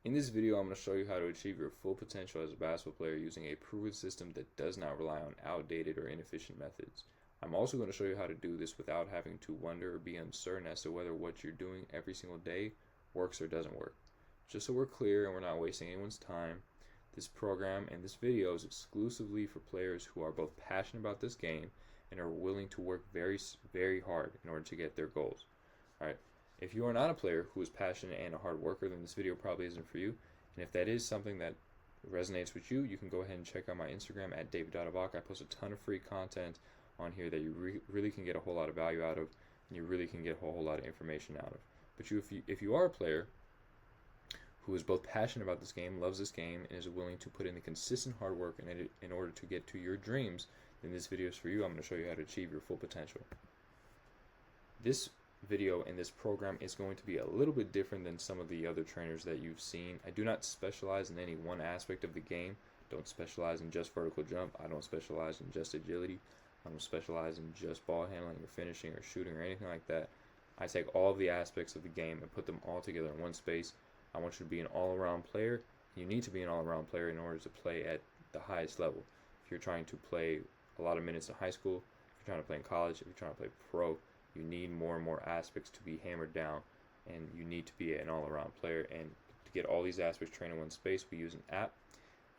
In this video, I'm going to show you how to achieve your full potential as a basketball player using a proven system that does not rely on outdated or inefficient methods. I'm also going to show you how to do this without having to wonder or be uncertain as to whether what you're doing every single day works or doesn't work. Just so we're clear and we're not wasting anyone's time, this program and this video is exclusively for players who are both passionate about this game and are willing to work very, very hard in order to get their goals. Alright, if you are not a player who is passionate and a hard worker, then this video probably isn't for you. And if that is something that resonates with you, you can go ahead and check out my Instagram at david.avak. I post a ton of free content on here that you really can get a whole lot of value out of, and you really can get a whole lot of information out of. But if you are a player who is both passionate about this game, loves this game, and is willing to put in the consistent hard work in order to get to your dreams, then this video is for you. I'm going to show you how to achieve your full potential. This video in this program is going to be a little bit different than some of the other trainers that you've seen. I do not specialize in any one aspect of the game. Don't specialize in just vertical jump. I don't specialize in just agility. I don't specialize in just ball handling or finishing or shooting or anything like that. I take all of the aspects of the game and put them all together in one space. I want you to be an all-around player. You need to be an all-around player in order to play at the highest level. If you're trying to play a lot of minutes in high school, if you're trying to play in college, if you're trying to play pro, you need more and more aspects to be hammered down, and you need to be an all-around player. And to get all these aspects trained in one space, we use an app,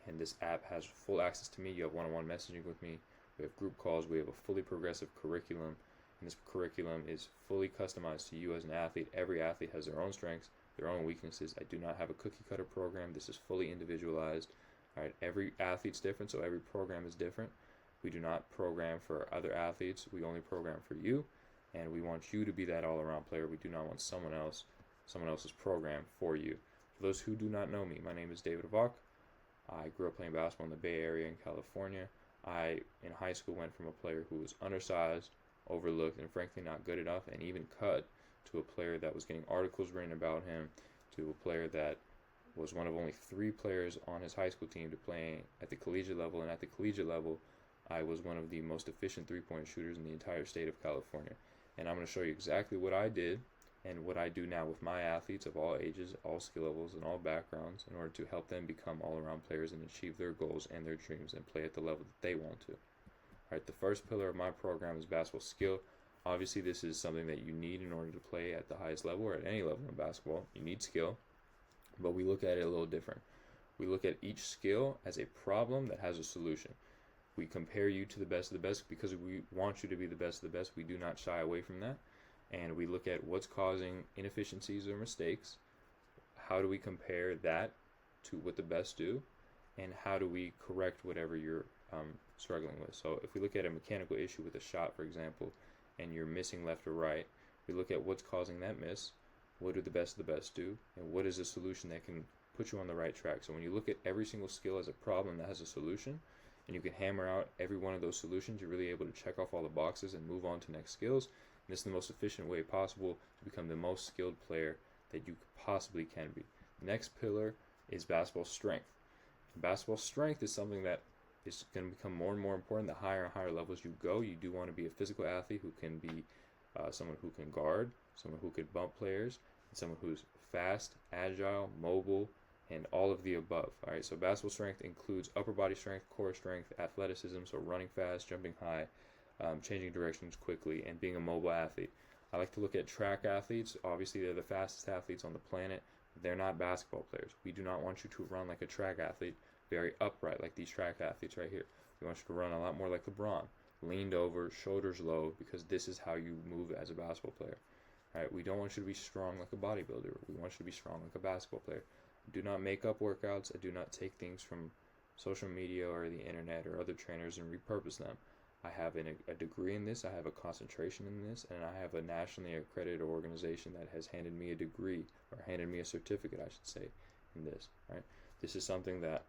and this app has full access to me. You have one-on-one messaging with me. We have group calls. We have a fully progressive curriculum, and this curriculum is fully customized to you as an athlete. Every athlete has their own strengths, their own weaknesses. I do not have a cookie-cutter program. This is fully individualized. All right, every athlete's different, so every program is different. We do not program for other athletes. We only program for you. And we want you to be that all-around player. We do not want someone else's program for you. For those who do not know me, my name is David Avak. I grew up playing basketball in the Bay Area in California. I, in high school, went from a player who was undersized, overlooked, and frankly not good enough, and even cut, to a player that was getting articles written about him, to a player that was one of only 3 players on his high school team to play at the collegiate level. And at the collegiate level, I was one of the most efficient three-point shooters in the entire state of California. And I'm going to show you exactly what I did and what I do now with my athletes of all ages, all skill levels, and all backgrounds in order to help them become all-around players and achieve their goals and their dreams and play at the level that they want to. Alright, the first pillar of my program is basketball skill. Obviously, this is something that you need in order to play at the highest level or at any level in basketball. You need skill, but we look at it a little different. We look at each skill as a problem that has a solution. We compare you to the best of the best because we want you to be the best of the best. We do not shy away from that. And we look at what's causing inefficiencies or mistakes. How do we compare that to what the best do? And how do we correct whatever you're struggling with? So if we look at a mechanical issue with a shot, for example, and you're missing left or right, we look at what's causing that miss. What do the best of the best do? And what is a solution that can put you on the right track? So when you look at every single skill as a problem that has a solution, and you can hammer out every one of those solutions, you're really able to check off all the boxes and move on to next skills. And this is the most efficient way possible to become the most skilled player that you possibly can be. The next pillar is basketball strength. And basketball strength is something that is going to become more and more important the higher and higher levels you go. You do want to be a physical athlete who can be someone who can guard, someone who could bump players, and someone who's fast, agile, mobile, and all of the above. Alright, so basketball strength includes upper body strength, core strength, athleticism, so running fast, jumping high, changing directions quickly, and being a mobile athlete. I like to look at track athletes. Obviously, they're the fastest athletes on the planet. They're not basketball players. We do not want you to run like a track athlete, very upright like these track athletes right here. We want you to run a lot more like LeBron, leaned over, shoulders low, because this is how you move as a basketball player. Alright, we don't want you to be strong like a bodybuilder. We want you to be strong like a basketball player. I do not make up workouts. I do not take things from social media or the internet or other trainers and repurpose them. I have a degree in this, I have a concentration in this, and I have a nationally accredited organization that has handed me a degree, or handed me a certificate, I should say, in this. Right? This is something that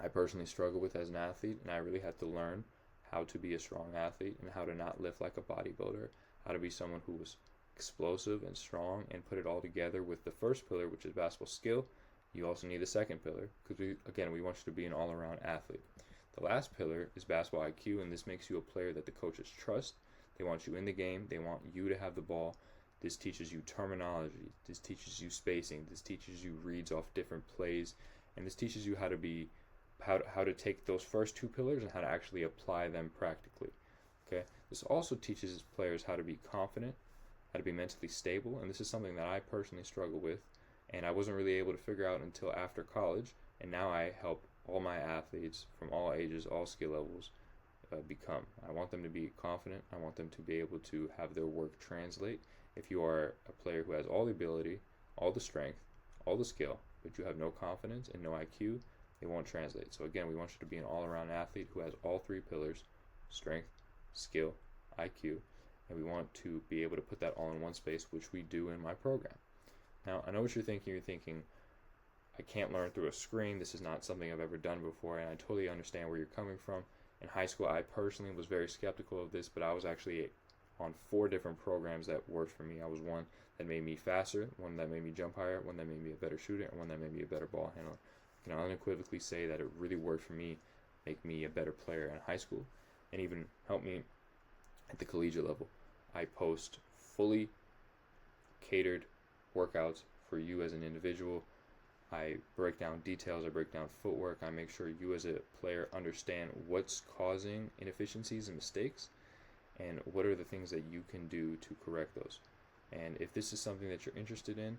I personally struggle with as an athlete, and I really had to learn how to be a strong athlete and how to not lift like a bodybuilder, how to be someone who was explosive and strong, and put it all together with the first pillar, which is basketball skill. You also need the second pillar because we want you to be an all-around athlete. The last pillar is basketball IQ, and this makes you a player that the coaches trust. They want you in the game. They want you to have the ball. This teaches you terminology. This teaches you spacing. This teaches you reads off different plays, and this teaches you how to take those first two pillars and how to actually apply them practically. Okay. This also teaches players how to be confident, how to be mentally stable, and this is something that I personally struggle with, and I wasn't really able to figure out until after college, and now I help all my athletes from all ages, all skill levels, become. I want them to be confident. I want them to be able to have their work translate. If you are a player who has all the ability, all the strength, all the skill, but you have no confidence and no IQ, it won't translate. So again, we want you to be an all-around athlete who has all three pillars: strength, skill, IQ, and we want to be able to put that all in one space, which we do in my program. Now, I know what you're thinking. You're thinking, I can't learn through a screen. This is not something I've ever done before, and I totally understand where you're coming from. In high school, I personally was very skeptical of this, but I was actually on 4 different programs that worked for me. I was one that made me faster, one that made me jump higher, one that made me a better shooter, and one that made me a better ball handler. I can unequivocally say that it really worked for me, make me a better player in high school, and even help me at the collegiate level. I post fully catered workouts for you as an individual. I break down details, I break down footwork, I make sure you as a player understand what's causing inefficiencies and mistakes, and what are the things that you can do to correct those. And if this is something that you're interested in,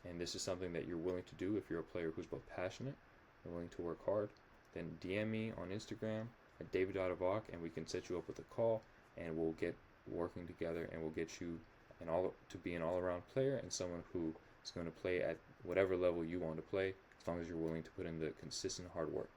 and this is something that you're willing to do, if you're a player who's both passionate and willing to work hard, then DM me on Instagram at david.avok, and we can set you up with a call, and we'll get working together, and we'll get you to be an all-around player and someone who is going to play at whatever level you want to play, as long as you're willing to put in the consistent hard work.